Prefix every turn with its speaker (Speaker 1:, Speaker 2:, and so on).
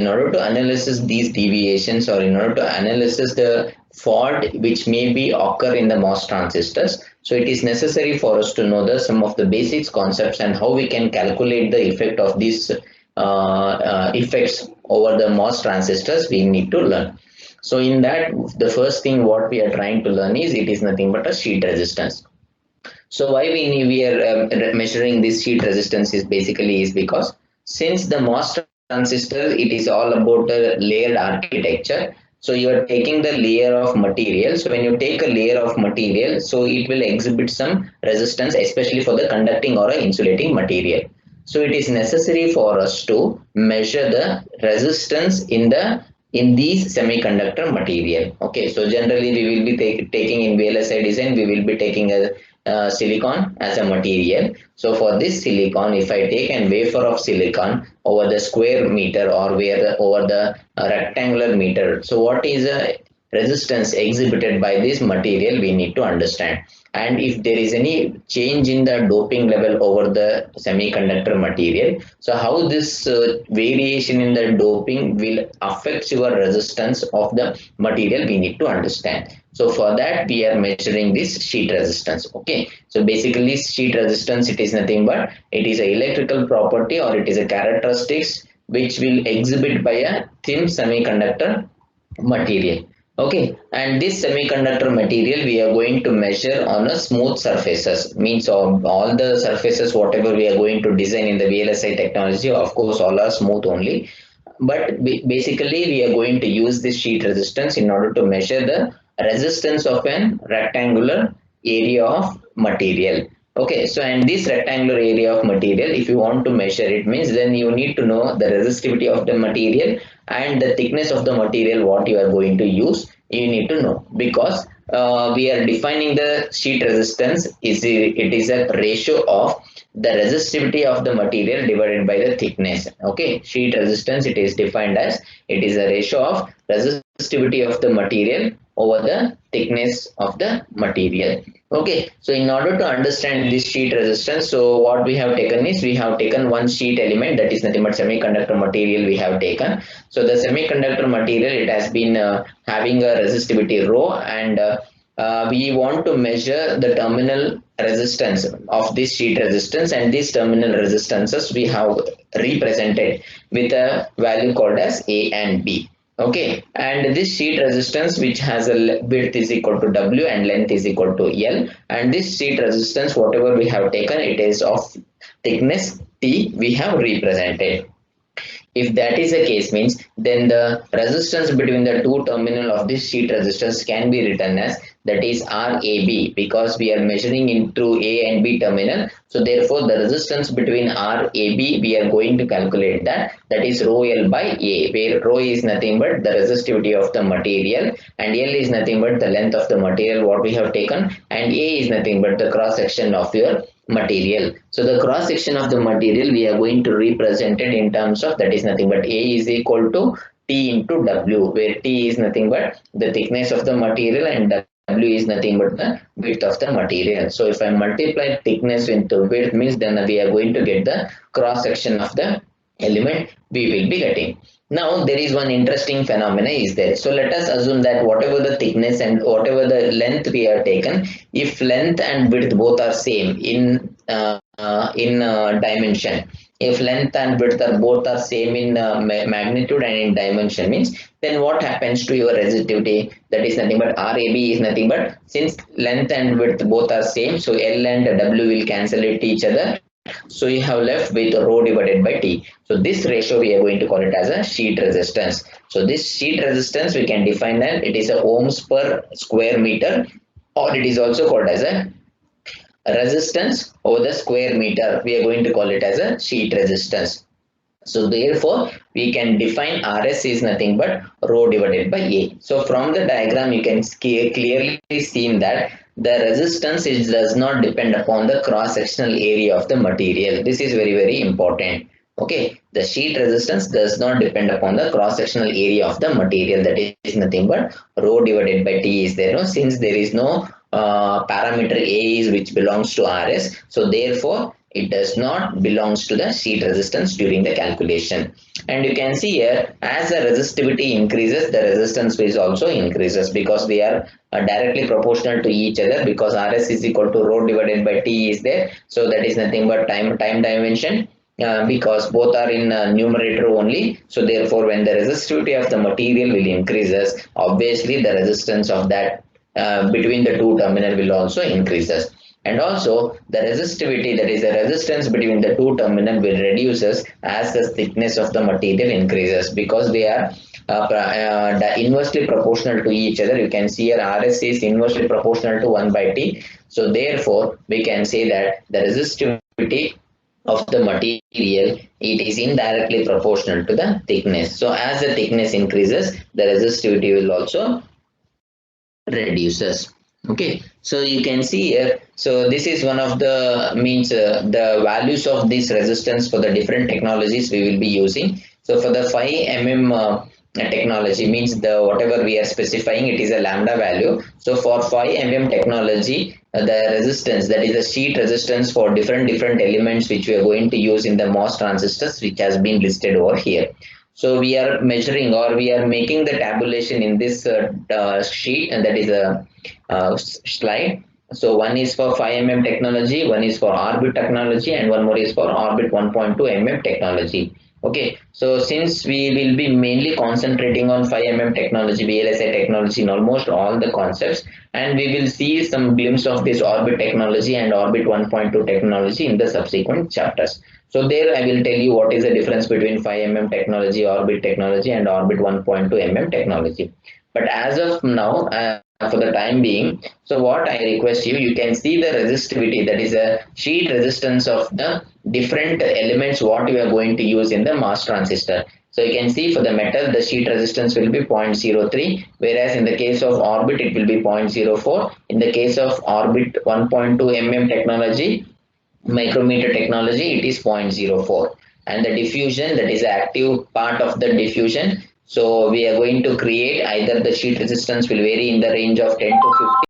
Speaker 1: in order to analyze these deviations, or in order to analyze the fault which may be occur in the MOS transistors, so it is necessary for us to know the some of the basics concepts and how we can calculate the effect of these effects over the MOS transistors we need to learn. So in that, the first thing what we are trying to learn is it is nothing but a sheet resistance. So why we are measuring this sheet resistance is basically is because since the MOS transistor, it is all about a layered architecture. So you are taking the layer of material. So when you take a layer of material, so it will exhibit some resistance, especially for the conducting or a insulating material. So it is necessary for us to measure the resistance in these semiconductor material. Okay, so generally we will be taking in VLSI design, we will be taking a silicon as a material. So for this silicon, if I take an wafer of silicon over the square meter or over the rectangular meter, so what is a resistance exhibited by this material we need to understand. And if there is any change in the doping level over the semiconductor material, so how this variation in the doping will affect your resistance of the material we need to understand. So for that we are measuring this sheet resistance. Okay, so basically sheet resistance, it is nothing but it is a electrical property, or it is a characteristics which will exhibit by a thin semiconductor material. Okay, and this semiconductor material we are going to measure on a smooth surfaces, means of all the surfaces whatever we are going to design in the VLSI technology, of course all are smooth only, but basically we are going to use this sheet resistance in order to measure the resistance of an rectangular area of material. Okay, so and this rectangular area of material, if you want to measure it, means then you need to know the resistivity of the material and the thickness of the material what you are going to use. You need to know, because we are defining the sheet resistance is it is a ratio of the resistivity of the material divided by the thickness. Okay, sheet resistance, it is defined as it is a ratio of resistivity of the material over the thickness of the material. Okay, so in order to understand this sheet resistance, so what we have taken is we have taken one sheet element, that is nothing but semiconductor material we have taken. So the semiconductor material, it has been having a resistivity rho, and we want to measure the terminal resistance of this sheet resistance, and these terminal resistances we have represented with a value called as A and B. Okay, and this sheet resistance which has a width is equal to W and length is equal to L, and this sheet resistance whatever we have taken, it is of thickness T we have represented. If that is the case, means then the resistance between the two terminal of this sheet resistance can be written as, that is RAB, because we are measuring into A and B terminal. So therefore the resistance between RAB we are going to calculate that is rho L by A, where rho is nothing but the resistivity of the material and L is nothing but the length of the material what we have taken, and A is nothing but the cross section of your material. So the cross section of the material we are going to represent it in terms of, that is nothing but A is equal to T into W, where T is nothing but the thickness of the material and W is nothing but the width of the material. So if I multiply thickness into width, means then we are going to get the cross section of the element we will be getting. Now there is one interesting phenomena is there. So let us assume that whatever the thickness and whatever the length we have taken, if length and width both are same in dimension, if length and width are both are same in magnitude and in dimension, means then what happens to your resistivity? That is nothing but RAB is nothing but, since length and width both are same, so L and W will cancel it each other. So you have left with rho divided by T. So this ratio we are going to call it as a sheet resistance. So this sheet resistance we can define that it is a ohms per square meter, or it is also called as a resistance over the square meter. We are going to call it as a sheet resistance. So therefore, we can define RS is nothing but rho divided by A. So from the diagram, you can clearly see that the resistance does not depend upon the cross-sectional area of the material. This is very, very important. Okay, the sheet resistance does not depend upon the cross-sectional area of the material. That is nothing but rho divided by T is there. No, since there is no parameter A is which belongs to RS. So therefore, It does not belongs to the sheet resistance during the calculation. And you can see here, as the resistivity increases, the resistance is also increases, because they are directly proportional to each other, because Rs is equal to rho divided by T is there. So that is nothing but time dimension, because both are in numerator only. So therefore, when the resistivity of the material will increases, obviously the resistance of that between the two terminal will also increases. And also the resistivity, that is the resistance between the two terminal, will reduces as the thickness of the material increases, because they are inversely proportional to each other. You can see here Rs is inversely proportional to 1 by T. So therefore we can say that the resistivity of the material, it is indirectly proportional to the thickness. So as the thickness increases, the resistivity will also reduces. Okay, so you can see here, so this is one of the means the values of this resistance for the different technologies we will be using. So for the 5 mm technology, means the whatever we are specifying, it is a lambda value. So for 5 mm technology, the resistance, that is the sheet resistance for different elements which we are going to use in the MOS transistors, which has been listed over here. So we are measuring, or we are making the tabulation in this sheet, and that is a slide. So one is for 5 mm technology, one is for orbit technology, and one more is for orbit 1.2 mm technology. Okay, so since we will be mainly concentrating on 5 mm technology, VLSI technology in almost all the concepts, and we will see some glimpse of this orbit technology and orbit 1.2 technology in the subsequent chapters. So there I will tell you what is the difference between 5 mm technology, orbit technology, and orbit 1.2 mm technology. But as of now, for the time being, so what I request you, you can see the resistivity, that is a sheet resistance of the different elements what you are going to use in the MOS transistor. So you can see for the metal, the sheet resistance will be 0.03, whereas in the case of orbit, it will be 0.04. In the case of orbit 1.2 mm technology, micrometer technology, it is 0.04. And the diffusion, that is the active part of the diffusion, so we are going to create either the sheet resistance will vary in the range of 10 to 50